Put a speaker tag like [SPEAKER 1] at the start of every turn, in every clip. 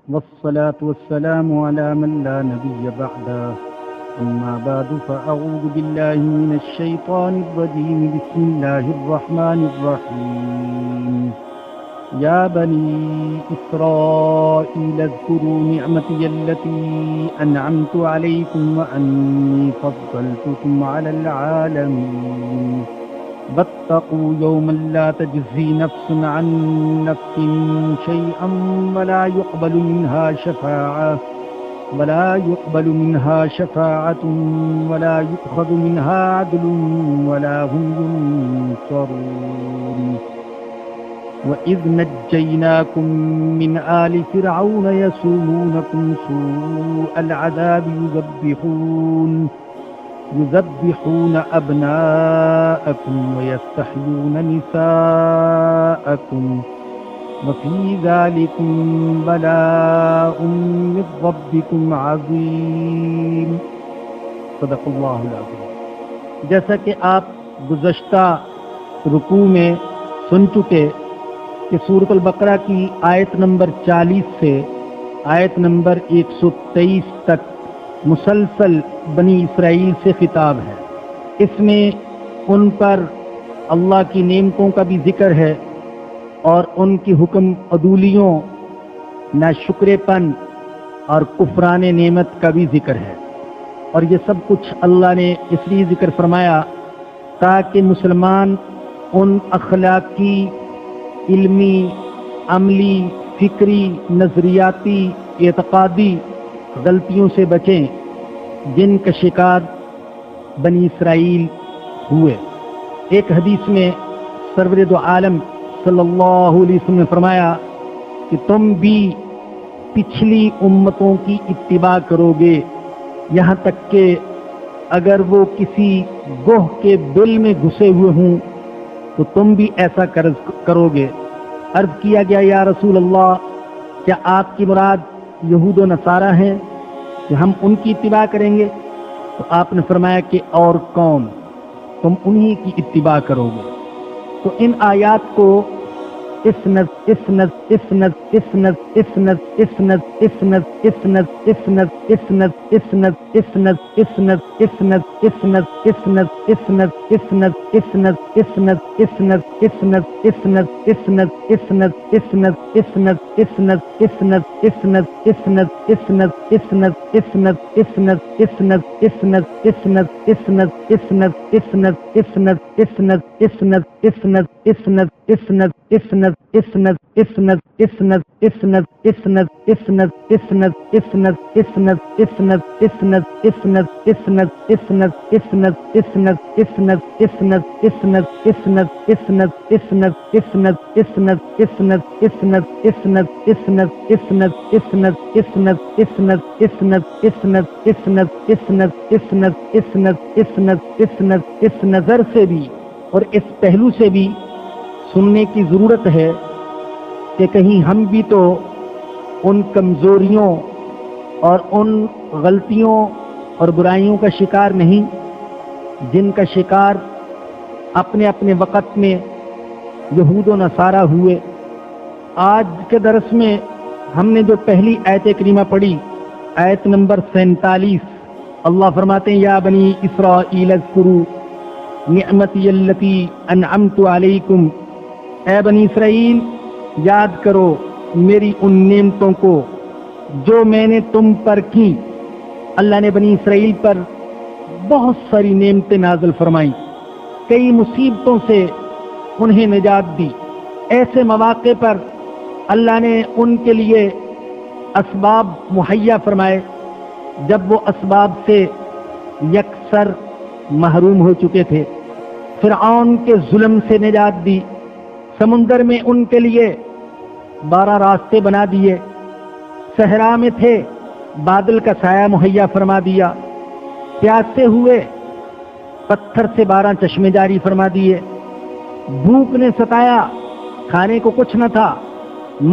[SPEAKER 1] والصلاة والسلام على من لا نبي بعده أما بعد فأعوذ بالله من الشيطان الرجيم بسم الله الرحمن الرحيم يا بني إسرائيل اذكروا نعمتي التي أنعمت عليكم وأني فضلتكم على العالمين واتقوا يوما لا تجزي نفس عن نفس شيئا ولا يقبل منها شفاعة ولا يؤخذ منها عدل ولا هم ينصرون وإذ نجيناكم من آل فرعون يسومونكم سوء العذاب يذبحون أبناءكم ويستحيون نساءكم وفي ذلكم بلاء من ربكم عظيم صدق اللہ العظیم۔ جیسا کہ آپ گزشتہ رکوع میں سن چکے کہ سورۃ البقرہ کی آیت نمبر 40 سے آیت نمبر 123 تک مسلسل بنی اسرائیل سے خطاب ہے۔ اس میں ان پر اللہ کی نعمتوں کا بھی ذکر ہے اور ان کی حکم عدولیوں، ناشکرے پن اور کفران نعمت کا بھی ذکر ہے، اور یہ سب کچھ اللہ نے اس لیے ذکر فرمایا تاکہ مسلمان ان اخلاقی، علمی، عملی، فکری، نظریاتی، اعتقادی غلطیوں سے بچیں جن کا شکار بنی اسرائیل ہوئے۔ ایک حدیث میں سرور دو عالم صلی اللہ علیہ وسلم نے فرمایا کہ تم بھی پچھلی امتوں کی اتباع کرو گے، یہاں تک کہ اگر وہ کسی گوہ کے بل میں گھسے ہوئے ہوں تو تم بھی ایسا کرو گے۔ عرض کیا گیا یا رسول اللہ، کیا آپ کی مراد یہود و نصارہ ہیں کہ ہم ان کی اتباع کریں گے؟ تو آپ نے فرمایا کہ اور کون، تم انہی کی اتباع کرو گے۔ تو ان آیات کو اس نظر سے بھی اور اس پہلو سے بھی سننے کی ضرورت ہے کہ کہیں ہم بھی تو ان کمزوریوں اور ان غلطیوں اور برائیوں کا شکار نہیں جن کا شکار اپنے اپنے وقت میں یہود و نصارہ ہوئے۔ آج کے درس میں ہم نے جو پہلی آیت کریمہ پڑھی، آیت نمبر 47، اللہ فرماتے ہیں یا بنی اسرائیل اذکروا نعمتی التی انعمت علیکم، اے بنی اسرائیل یاد کرو میری ان نعمتوں کو جو میں نے تم پر کی۔ اللہ نے بنی اسرائیل پر بہت ساری نعمتیں نازل فرمائیں، کئی مصیبتوں سے انہیں نجات دی۔ ایسے مواقع پر اللہ نے ان کے لیے اسباب مہیا فرمائے جب وہ اسباب سے یکسر محروم ہو چکے تھے۔ فرعون کے ظلم سے نجات دی، سمندر میں ان کے لیے 12 راستے بنا دیے، صحرا میں تھے بادل کا سایہ مہیا فرما دیا، پیاسے ہوئے پتھر سے 12 چشمے جاری فرما دیے، بھوک نے ستایا کھانے کو کچھ نہ تھا،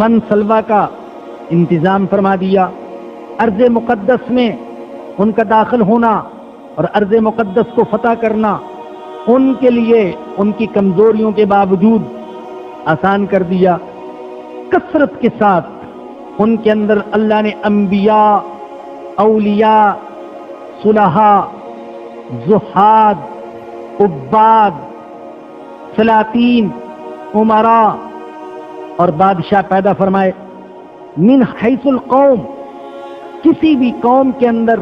[SPEAKER 1] من سلوا کا انتظام فرما دیا۔ ارض مقدس میں ان کا داخل ہونا اور ارض مقدس کو فتح کرنا ان کے لیے ان کی کمزوریوں کے باوجود آسان کر دیا۔ کثرت کے ساتھ ان کے اندر اللہ نے انبیاء، اولیاء، صلحاء، زہاد، عباد، سلاطین، امراء اور بادشاہ پیدا فرمائے۔ من حیث القوم، کسی بھی قوم کے اندر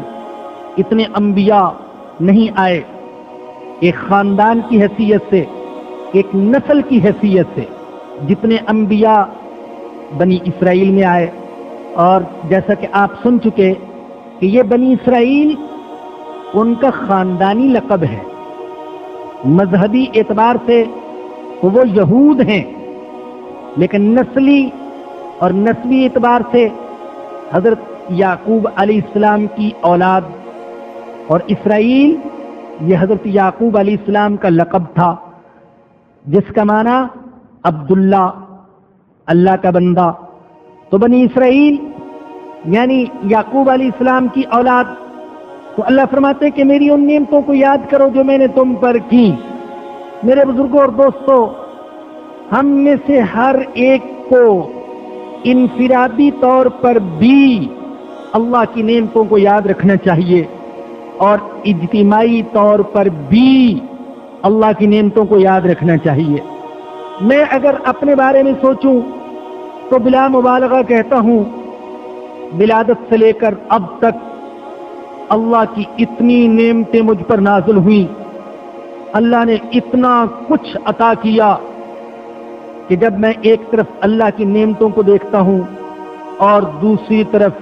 [SPEAKER 1] اتنے انبیاء نہیں آئے، ایک خاندان کی حیثیت سے، ایک نسل کی حیثیت سے جتنے انبیاء بنی اسرائیل میں آئے۔ اور جیسا کہ آپ سن چکے کہ یہ بنی اسرائیل ان کا خاندانی لقب ہے، مذہبی اعتبار سے تو وہ یہود ہیں، لیکن نسلی اور نسبی اعتبار سے حضرت یعقوب علیہ السلام کی اولاد، اور اسرائیل یہ حضرت یعقوب علیہ السلام کا لقب تھا، جس کا معنی عبداللہ، اللہ کا بندہ۔ تو بنی اسرائیل یعنی یعقوب علیہ السلام کی اولاد۔ تو اللہ فرماتے کہ میری ان نعمتوں کو یاد کرو جو میں نے تم پر کی۔ میرے بزرگوں اور دوستوں، ہم میں سے ہر ایک کو انفرادی طور پر بھی اللہ کی نعمتوں کو یاد رکھنا چاہیے، اور اجتماعی طور پر بھی اللہ کی نعمتوں کو یاد رکھنا چاہیے۔ میں اگر اپنے بارے میں سوچوں تو بلا مبالغہ کہتا ہوں، ولادت سے لے کر اب تک اللہ کی اتنی نعمتیں مجھ پر نازل ہوئیں، اللہ نے اتنا کچھ عطا کیا کہ جب میں ایک طرف اللہ کی نعمتوں کو دیکھتا ہوں اور دوسری طرف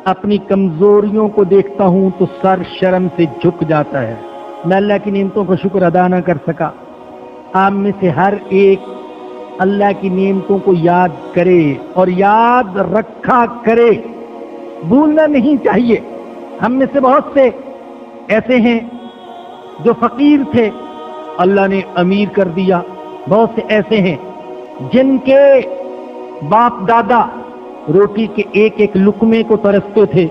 [SPEAKER 1] اپنی کمزوریوں کو دیکھتا ہوں تو سر شرم سے جھک جاتا ہے۔ میں اللہ کی نعمتوں کا شکر ادا نہ کر سکا۔ آپ میں سے ہر ایک اللہ کی نعمتوں کو یاد کرے اور یاد رکھا کرے، بھولنا نہیں چاہیے۔ ہم میں سے بہت سے ایسے ہیں جو فقیر تھے، اللہ نے امیر کر دیا۔ بہت سے ایسے ہیں جن کے باپ دادا روٹی کے ایک ایک لقمے کو ترستے تھے،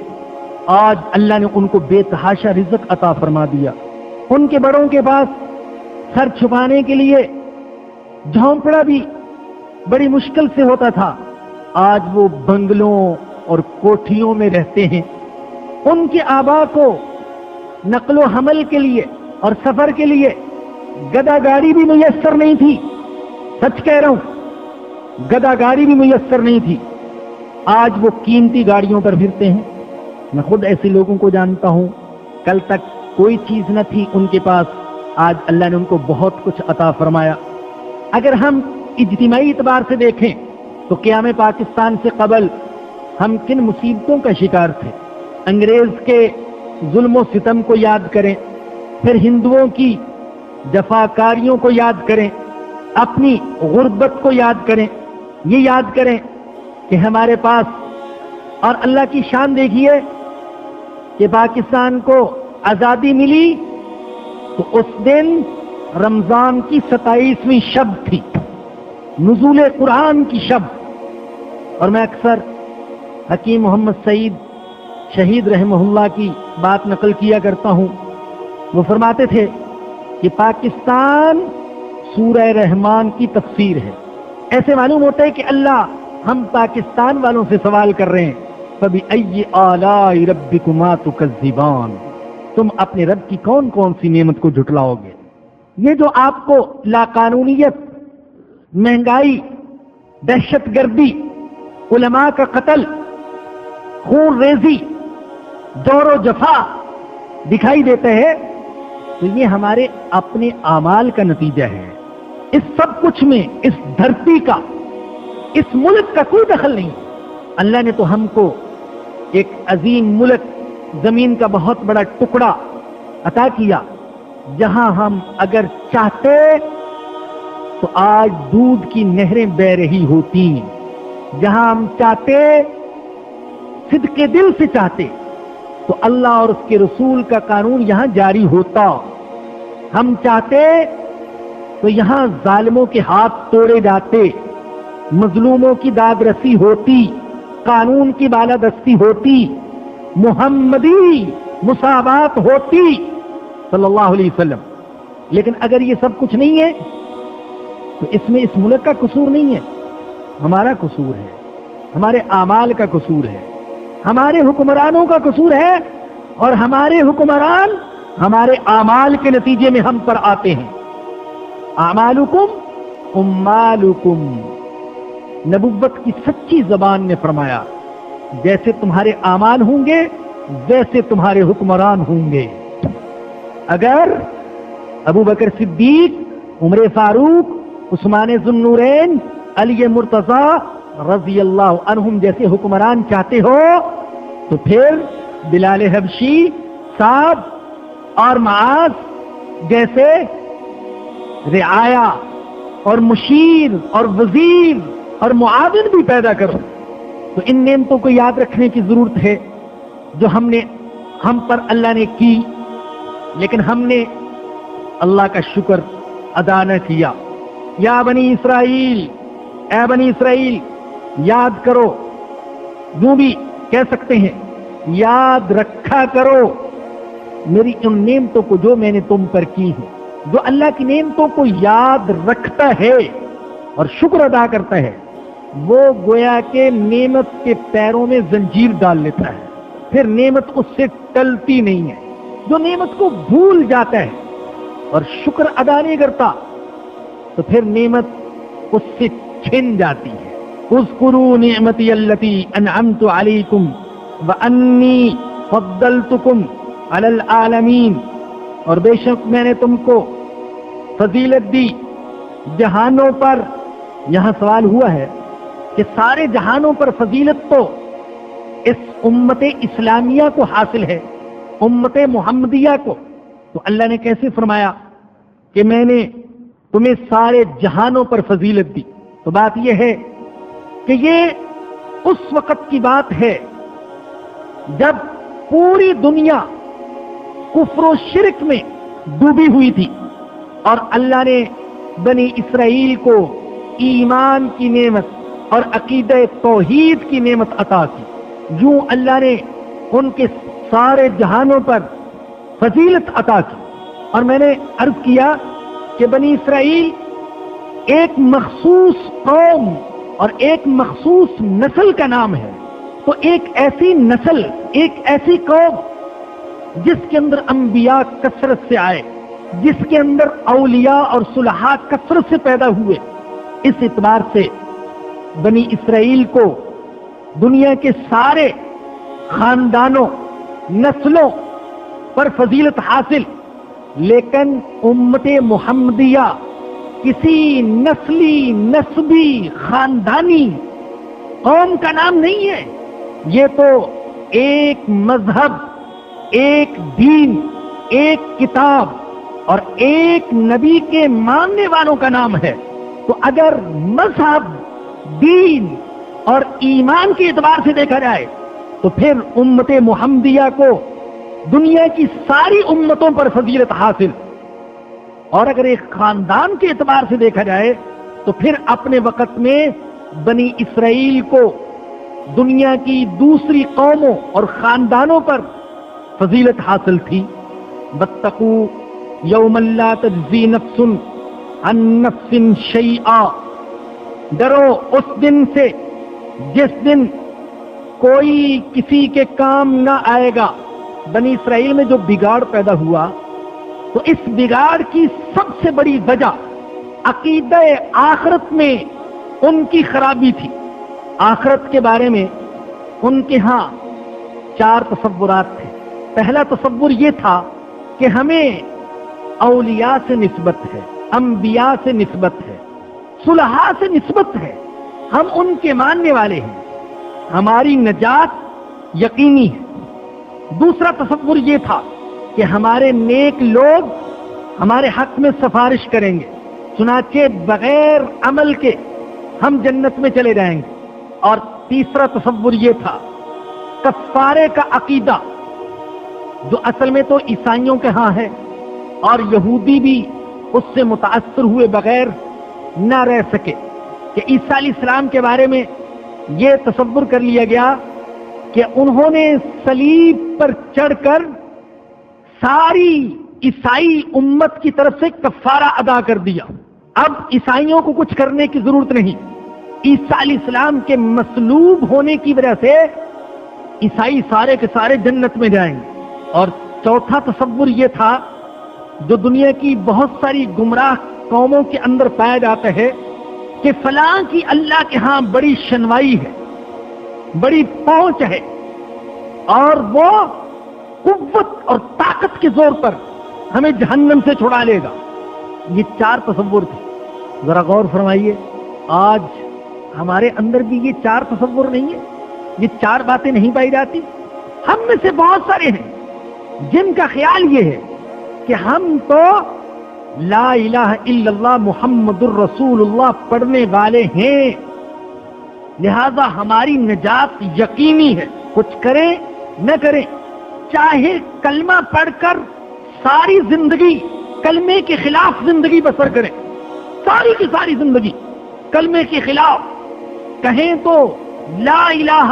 [SPEAKER 1] آج اللہ نے ان کو بے تحاشا رزق عطا فرما دیا۔ ان کے بڑوں کے پاس سر چھپانے کے لیے جھونپڑا بھی بڑی مشکل سے ہوتا تھا، آج وہ بنگلوں اور کوٹھیوں میں رہتے ہیں۔ ان کے آبا کو نقل و حمل کے لیے اور سفر کے لیے گدا گاڑی بھی میسر نہیں تھی، سچ کہہ رہا ہوں، گدا گاڑی بھی میسر نہیں تھی، آج وہ قیمتی گاڑیوں پر پھرتے ہیں۔ میں خود ایسے لوگوں کو جانتا ہوں، کل تک کوئی چیز نہ تھی ان کے پاس، آج اللہ نے ان کو بہت کچھ عطا فرمایا۔ اگر ہم اجتماعی اعتبار سے دیکھیں تو قیام پاکستان سے قبل ہم کن مصیبتوں کا شکار تھے۔ انگریز کے ظلم و ستم کو یاد کریں، پھر ہندوؤں کی جفاکاریوں کو یاد کریں، اپنی غربت کو یاد کریں، یہ یاد کریں کہ ہمارے پاس، اور اللہ کی شان دیکھیے کہ پاکستان کو آزادی ملی تو اس دن رمضان کی 27ویں شب تھی، نزول قرآن کی شب۔ اور میں اکثر حکیم محمد سعید شہید رحمہ اللہ کی بات نقل کیا کرتا ہوں، وہ فرماتے تھے کہ پاکستان سورہ رحمان کی تفسیر ہے۔ ایسے معلوم ہوتا ہے کہ اللہ ہم پاکستان والوں سے سوال کر رہے ہیں، فَبِأَيِّ آلَاءِ رَبِّكُمَا تُكَذِّبَانِ، تم اپنے رب کی کون کون سی نعمت کو جھٹلاؤ گے؟ یہ جو آپ کو لاقانونیت، مہنگائی، دہشت گردی، علماء کا قتل، خون ریزی، جور و جفا دکھائی دیتا ہے، تو یہ ہمارے اپنے اعمال کا نتیجہ ہے۔ اس سب کچھ میں اس دھرتی کا، اس ملک کا کوئی دخل نہیں۔ اللہ نے تو ہم کو ایک عظیم ملک، زمین کا بہت بڑا ٹکڑا عطا کیا، جہاں ہم اگر چاہتے تو آج دودھ کی نہریں بہ رہی ہوتی، جہاں ہم چاہتے، صدق دل سے چاہتے تو اللہ اور اس کے رسول کا قانون یہاں جاری ہوتا۔ ہم چاہتے تو یہاں ظالموں کے ہاتھ توڑے جاتے، مظلوموں کی داد رسی ہوتی، قانون کی بالادستی ہوتی، محمدی مساوات ہوتی صلی اللہ علیہ وسلم۔ لیکن اگر یہ سب کچھ نہیں ہے تو اس میں اس ملک کا قصور نہیں ہے، ہمارا قصور ہے۔ ہمارے اعمال کا قصور ہے، ہمارے حکمرانوں کا قصور ہے، اور ہمارے حکمران ہمارے اعمال کے نتیجے میں ہم پر آتے ہیں۔ اعمالکم امالکم، نبوت کی سچی زبان نے فرمایا جیسے تمہارے اعمال ہوں گے ویسے تمہارے حکمران ہوں گے۔ اگر ابو بکر صدیق، عمر فاروق، عثمان ذو النورین، علی مرتضی رضی اللہ عنہم جیسے حکمران چاہتے ہو تو پھر بلال حبشی، صاحب اور معاذ جیسے رعایا اور مشیر اور وزیر اور معاون بھی پیدا کرو۔ تو ان نعمتوں کو یاد رکھنے کی ضرورت ہے جو ہم پر اللہ نے کی، لیکن ہم نے اللہ کا شکر ادا نہ کیا۔ یا بنی اسرائیل، اے بنی اسرائیل یاد کرو، یوں بھی کہہ سکتے ہیں یاد رکھا کرو میری ان نعمتوں کو جو میں نے تم پر کی ہے۔ جو اللہ کی نعمتوں کو یاد رکھتا ہے اور شکر ادا کرتا ہے وہ گویا کہ نعمت کے پیروں میں زنجیر ڈال لیتا ہے، پھر نعمت اس سے ٹلتی نہیں ہے۔ جو نعمت کو بھول جاتا ہے اور شکر ادا نہیں کرتا تو پھر نعمت اس سے چھن جاتی ہے۔ اذکروا نعمتی التی انعمت علیکم وانی فضلتکم علی العالمین، اور بے شک میں نے تم کو فضیلت دی جہانوں پر۔ یہاں سوال ہوا ہے کہ سارے جہانوں پر فضیلت تو اس امت اسلامیہ کو حاصل ہے، امت محمدیہ کو، تو اللہ نے کیسے فرمایا کہ میں نے تمہیں سارے جہانوں پر فضیلت دی؟ تو بات یہ ہے کہ یہ اس وقت کی بات ہے جب پوری دنیا کفر و شرک میں ڈوبی ہوئی تھی اور اللہ نے بنی اسرائیل کو ایمان کی نعمت اور عقیدہ توحید کی نعمت عطا کی۔ یوں اللہ نے ان کے سارے جہانوں پر فضیلت عطا کی۔ اور میں نے عرض کیا کہ بنی اسرائیل ایک مخصوص قوم اور ایک مخصوص نسل کا نام ہے، تو ایک ایسی نسل، ایک ایسی قوم جس کے اندر انبیاء کثرت سے آئے، جس کے اندر اولیاء اور صلحاء کثرت سے پیدا ہوئے، اس اعتبار سے بنی اسرائیل کو دنیا کے سارے خاندانوں، نسلوں پر فضیلت حاصل، لیکن امت محمدیہ کسی نسلی، نسبی، خاندانی قوم کا نام نہیں ہے، یہ تو ایک مذہب، ایک دین، ایک کتاب اور ایک نبی کے ماننے والوں کا نام ہے۔ تو اگر مذہب، دین اور ایمان کے اعتبار سے دیکھا جائے تو پھر امت محمدیہ کو دنیا کی ساری امتوں پر فضیلت حاصل، اور اگر ایک خاندان کے اعتبار سے دیکھا جائے تو پھر اپنے وقت میں بنی اسرائیل کو دنیا کی دوسری قوموں اور خاندانوں پر فضیلت حاصل تھی۔ واتقوا یوما لا تجزی نفس عن نفس شیئا، ڈرو اس دن سے جس دن کوئی کسی کے کام نہ آئے گا۔ بنی اسرائیل میں جو بگاڑ پیدا ہوا تو اس بگاڑ کی سب سے بڑی وجہ عقیدہ آخرت میں ان کی خرابی تھی۔ آخرت کے بارے میں ان کے ہاں 4 تصورات تھے۔ پہلا تصور یہ تھا کہ ہمیں اولیاء سے نسبت ہے، انبیاء سے نسبت ہے، صلحاء سے نسبت ہے، ہم ان کے ماننے والے ہیں، ہماری نجات یقینی ہے۔ دوسرا تصور یہ تھا کہ ہمارے نیک لوگ ہمارے حق میں سفارش کریں گے، چنانچہ بغیر عمل کے ہم جنت میں چلے جائیں گے۔ اور تیسرا تصور یہ تھا کفارے کا عقیدہ، جو اصل میں تو عیسائیوں کے ہاں ہے، اور یہودی بھی اس سے متاثر ہوئے بغیر نہ رہ سکے، کہ عیسیٰ علیہ السلام کے بارے میں یہ تصور کر لیا گیا کہ انہوں نے صلیب پر چڑھ کر ساری عیسائی امت کی طرف سے کفارہ ادا کر دیا، اب عیسائیوں کو کچھ کرنے کی ضرورت نہیں، عیسیٰ علیہ السلام کے مصلوب ہونے کی وجہ سے عیسائی سارے کے سارے جنت میں جائیں گے. اور چوتھا تصور یہ تھا جو دنیا کی بہت ساری گمراہ قوموں کے اندر پایا جاتا ہے کہ فلاں کی اللہ کے ہاں بڑی شنوائی ہے، بڑی پہنچ ہے، اور وہ قوت اور طاقت کے زور پر ہمیں جہنم سے چھڑا لے گا. یہ 4 تصور تھے. ذرا غور فرمائیے، آج ہمارے اندر بھی یہ 4 تصور نہیں ہے، یہ 4 باتیں نہیں پائی جاتی. ہم میں سے بہت سارے ہیں جن کا خیال یہ ہے کہ ہم تو لا الہ الا اللہ محمد الرسول اللہ پڑھنے والے ہیں، لہذا ہماری نجات یقینی ہے. کچھ کریں نہ کریں، چاہے کلمہ پڑھ کر ساری زندگی کلمے کے خلاف زندگی بسر کریں، ساری کی ساری زندگی کلمے کے خلاف کہیں تو لا الہ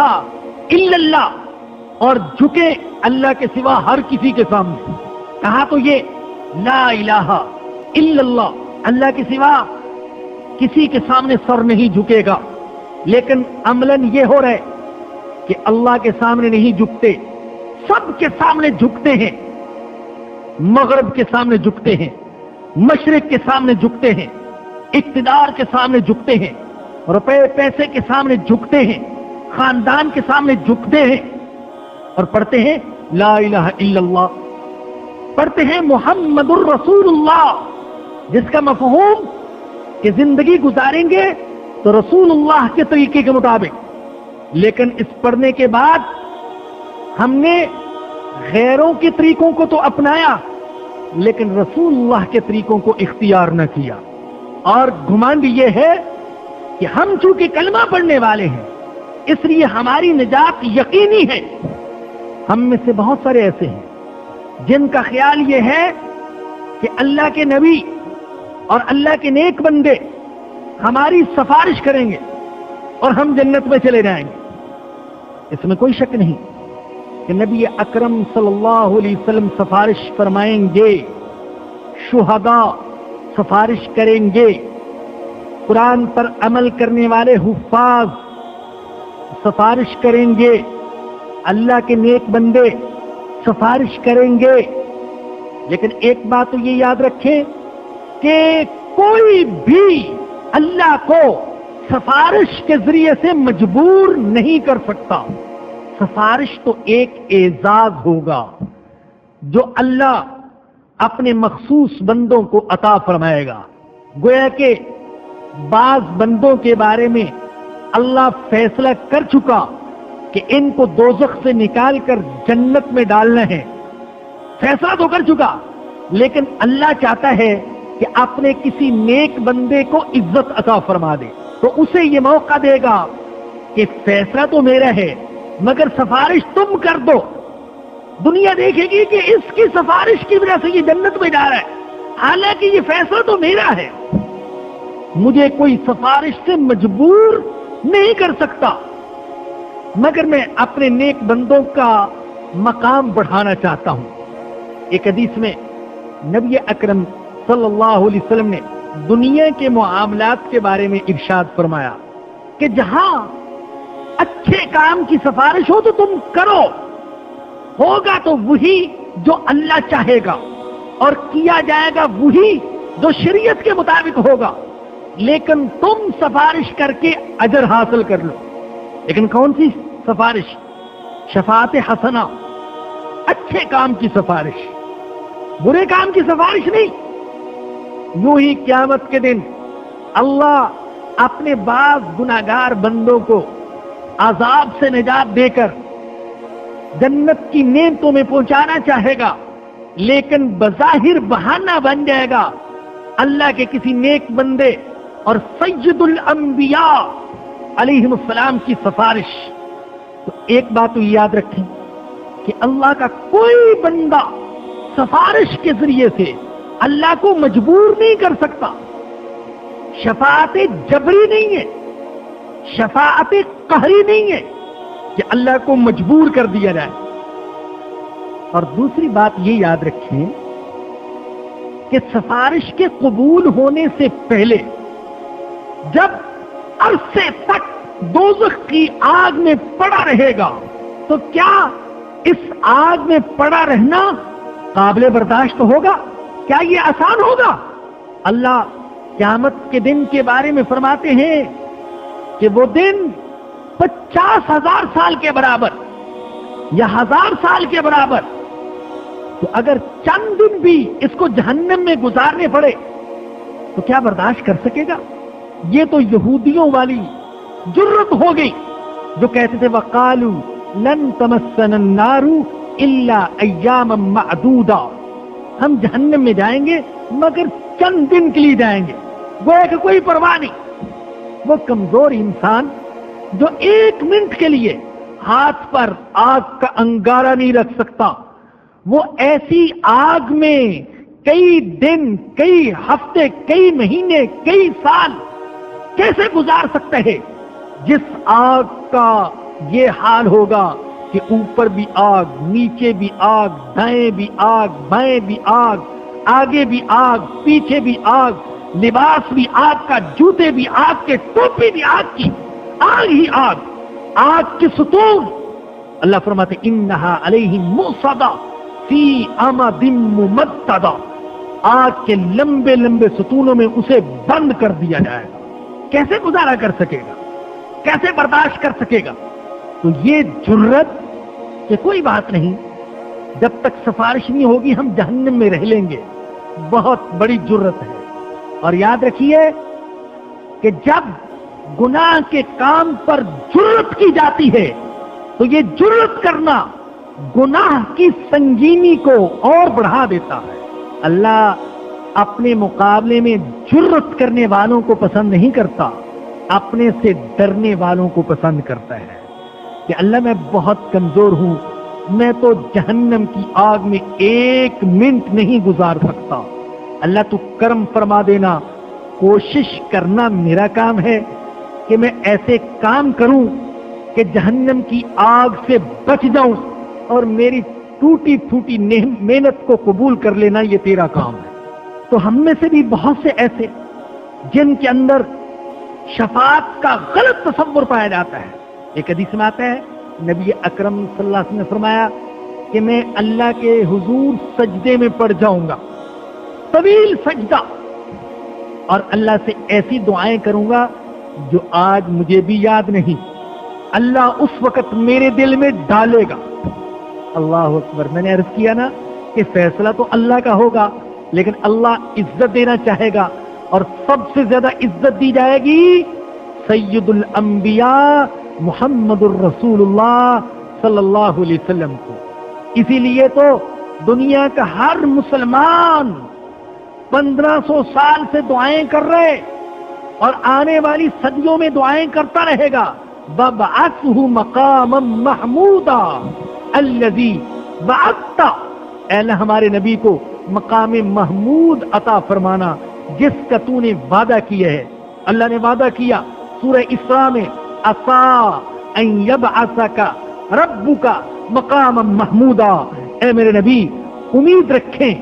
[SPEAKER 1] الا اللہ اور جھکے اللہ کے سوا ہر کسی کے سامنے. کہا تو یہ لا الہ الا اللہ، اللہ کے سوا کسی کے سامنے سر نہیں جھکے گا، لیکن عملاً یہ ہو رہا ہے کہ اللہ کے سامنے نہیں جھکتے، سب کے سامنے جھکتے ہیں. مغرب کے سامنے جھکتے ہیں، مشرق کے سامنے جھکتے ہیں، اقتدار کے سامنے جھکتے ہیں، روپے پیسے کے سامنے جھکتے ہیں، خاندان کے سامنے جھکتے ہیں، اور پڑھتے ہیں لا الہ الا اللہ، پڑھتے ہیں محمد الرسول اللہ، جس کا مفہوم کہ زندگی گزاریں گے تو رسول اللہ کے طریقے کے مطابق. لیکن اس پڑھنے کے بعد ہم نے غیروں کے طریقوں کو تو اپنایا، لیکن رسول اللہ کے طریقوں کو اختیار نہ کیا. اور گمان بھی یہ ہے کہ ہم چونکہ کلمہ پڑھنے والے ہیں اس لیے ہماری نجات یقینی ہے. ہم میں سے بہت سارے ایسے ہیں جن کا خیال یہ ہے کہ اللہ کے نبی اور اللہ کے نیک بندے ہماری سفارش کریں گے اور ہم جنت میں چلے جائیں گے. اس میں کوئی شک نہیں کہ نبی اکرم صلی اللہ علیہ وسلم سفارش فرمائیں گے، شہداء سفارش کریں گے، قرآن پر عمل کرنے والے حفاظ سفارش کریں گے، اللہ کے نیک بندے سفارش کریں گے. لیکن ایک بات تو یہ یاد رکھیں کہ کوئی بھی اللہ کو سفارش کے ذریعے سے مجبور نہیں کر سکتا. سفارش تو ایک اعزاز ہوگا جو اللہ اپنے مخصوص بندوں کو عطا فرمائے گا. گویا کہ بعض بندوں کے بارے میں اللہ فیصلہ کر چکا کہ ان کو دوزخ سے نکال کر جنت میں ڈالنا ہے، فیصلہ تو کر چکا، لیکن اللہ چاہتا ہے کہ اپنے کسی نیک بندے کو عزت عطا فرما دے تو اسے یہ موقع دے گا کہ فیصلہ تو میرا ہے مگر سفارش تم کر دو. دنیا دیکھے گی کہ اس کی سفارش کی وجہ سے یہ جنت میں جا رہا ہے، حالانکہ یہ فیصلہ تو میرا ہے، مجھے کوئی سفارش سے مجبور نہیں کر سکتا، مگر میں اپنے نیک بندوں کا مقام بڑھانا چاہتا ہوں. ایک حدیث میں نبی اکرم صلی اللہ علیہ وسلم نے دنیا کے معاملات کے بارے میں ارشاد فرمایا کہ جہاں اچھے کام کی سفارش ہو تو تم کرو، ہوگا تو وہی جو اللہ چاہے گا اور کیا جائے گا وہی جو شریعت کے مطابق ہوگا، لیکن تم سفارش کر کے اجر حاصل کر لو. لیکن کون سی سفارش؟ شفاعت حسنہ، اچھے کام کی سفارش، برے کام کی سفارش نہیں. یوں ہی قیامت کے دن اللہ اپنے بعض گناہگار بندوں کو عذاب سے نجات دے کر جنت کی نعمتوں میں پہنچانا چاہے گا، لیکن بظاہر بہانہ بن جائے گا اللہ کے کسی نیک بندے اور سید الانبیاء علیہ السلام کی سفارش. تو ایک بات تو یاد رکھیں کہ اللہ کا کوئی بندہ سفارش کے ذریعے سے اللہ کو مجبور نہیں کر سکتا. شفاعت جبری نہیں ہے، شفاعت قہری نہیں ہے کہ اللہ کو مجبور کر دیا جائے. اور دوسری بات یہ یاد رکھیں کہ سفارش کے قبول ہونے سے پہلے جب عرصے تک دوزخ کی آگ میں پڑا رہے گا، تو کیا اس آگ میں پڑا رہنا قابل برداشت ہوگا؟ کیا یہ آسان ہوگا؟ اللہ قیامت کے دن کے بارے میں فرماتے ہیں کہ وہ دن 50,000 سال کے برابر یا 1000 سال کے برابر، تو اگر چند دن بھی اس کو جہنم میں گزارنے پڑے تو کیا برداشت کر سکے گا؟ یہ تو یہودیوں والی جرت ہو گئی جو کہتے تھے وَقَالُوا لَن تَمَسَّنَا النَّارُ إِلَّا أَيَّامًا مَعْدُودًا، ہم جہنم میں جائیں گے مگر چند دن کے لیے جائیں گے، گویا کہ کوئی پرواہ نہیں۔ وہ کمزور انسان جو 1 منٹ کے لیے ہاتھ پر آگ کا انگارہ نہیں رکھ سکتا، وہ ایسی آگ میں کئی دن، کئی ہفتے، کئی مہینے، کئی سال کیسے گزار سکتے ہیں؟ جس آگ کا یہ حال ہوگا کہ اوپر بھی آگ، نیچے بھی آگ، دائیں بھی آگ، بائیں بھی آگ، آگے بھی آگ، پیچھے بھی آگ، لباس بھی آگ کا، جوتے بھی آگ کے، ٹوپی بھی آگ کی، آگ ہی آگ، آگ کے ستون۔ اللہ فرماتے انہا علیہم مؤصدہ فی امد ممددہ، آگ کے لمبے لمبے ستونوں میں اسے بند کر دیا جائے گا۔ کیسے گزارا کر سکے گا؟ کیسے برداشت کر سکے گا؟ تو یہ جرت کہ کوئی بات نہیں، جب تک سفارش نہیں ہوگی ہم جہنم میں رہ لیں گے، بہت بڑی جرت ہے۔ اور یاد رکھیے کہ جب گناہ کے کام پر جرت کی جاتی ہے تو یہ جرت کرنا گناہ کی سنگینی کو اور بڑھا دیتا ہے۔ اللہ اپنے مقابلے میں جرت کرنے والوں کو پسند نہیں کرتا، اپنے سے ڈرنے والوں کو پسند کرتا ہے کہ اللہ میں بہت کمزور ہوں، میں تو جہنم کی آگ میں 1 منٹ نہیں گزار سکتا، اللہ تو کرم فرما دینا، کوشش کرنا میرا کام ہے کہ میں ایسے کام کروں کہ جہنم کی آگ سے بچ جاؤں، اور میری ٹوٹی پھوٹی محنت کو قبول کر لینا یہ تیرا کام ہے۔ تو ہم میں سے بھی بہت سے ایسے جن کے اندر شفاعت کا غلط تصور پایا جاتا ہے۔ ایک حدیث میں آتا ہے نبی اکرم صلی اللہ علیہ وسلم نے فرمایا کہ میں اللہ کے حضور سجدے میں پڑ جاؤں گا، طویل سجدہ، اور اللہ سے ایسی دعائیں کروں گا جو آج مجھے بھی یاد نہیں، اللہ اس وقت میرے دل میں ڈالے گا۔ اللہ اکبر۔ میں نے عرض کیا نا کہ فیصلہ تو اللہ کا ہوگا، لیکن اللہ عزت دینا چاہے گا، اور سب سے زیادہ عزت دی جائے گی سید الانبیاء محمد الرسول اللہ صلی اللہ علیہ وسلم کو۔ اسی لیے تو دنیا کا ہر مسلمان 1500 سال سے دعائیں کر رہے اور آنے والی صدیوں میں دعائیں کرتا رہے گا، وَبَعَثْهُ مَقَامًا مَحْمُودًا الَّذِي وَعَدتَّ، اے اللہ ہمارے نبی کو مقام محمود عطا فرمانا جس کا تو نے وعدہ کیا ہے۔ اللہ نے وعدہ کیا سورہ اسراء میں عَسَىٰ أَن يَبْعَثَكَ رَبُّكَ مَقَامًا مَحْمُودًا، اے میرے نبی امید رکھیں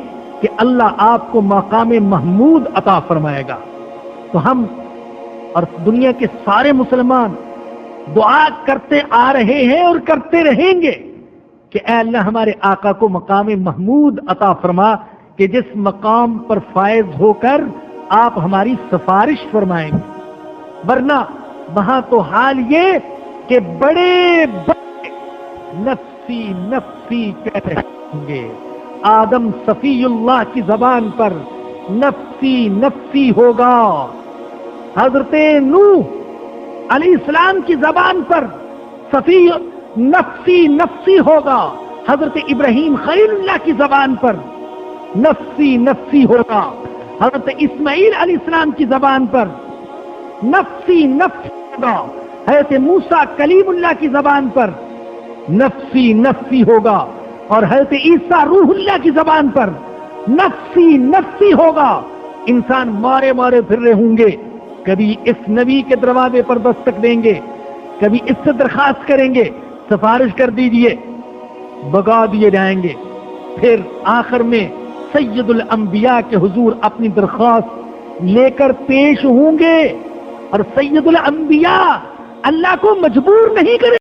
[SPEAKER 1] کہ اللہ آپ کو مقام محمود عطا فرمائے گا۔ تو ہم اور دنیا کے سارے مسلمان دعا کرتے آ رہے ہیں اور کرتے رہیں گے کہ اے اللہ ہمارے آقا کو مقام محمود عطا فرما کہ جس مقام پر فائز ہو کر آپ ہماری سفارش فرمائیں گے۔ ورنہ وہاں تو حال یہ کہ بڑے بڑے نفسی نفسی کہتے ہوں گے، آدم صفی اللہ کی زبان پر نفسی نفسی ہوگا، حضرت نوح علیہ السلام کی زبان پر صفی نفسی نفسی ہوگا، حضرت ابراہیم خلیل اللہ کی زبان پر نفسی نفسی ہوگا، حضرت اسماعیل علیہ السلام کی زبان پر نفسی نفسی ہوگا، حضرت موسیٰ کلیم اللہ کی زبان پر نفسی نفسی ہوگا، اور حضرت عیسیٰ روح اللہ کی زبان پر نفسی نفسی ہوگا۔ انسان مارے مارے پھر رہے ہوں گے، کبھی اس نبی کے دروازے پر دستک دیں گے، کبھی اس سے درخواست کریں گے سفارش کر دیجئے، بگا دیے جائیں گے، پھر آخر میں سید الانبیاء کے حضور اپنی درخواست لے کر پیش ہوں گے، اور سید الانبیاء اللہ کو مجبور نہیں کرے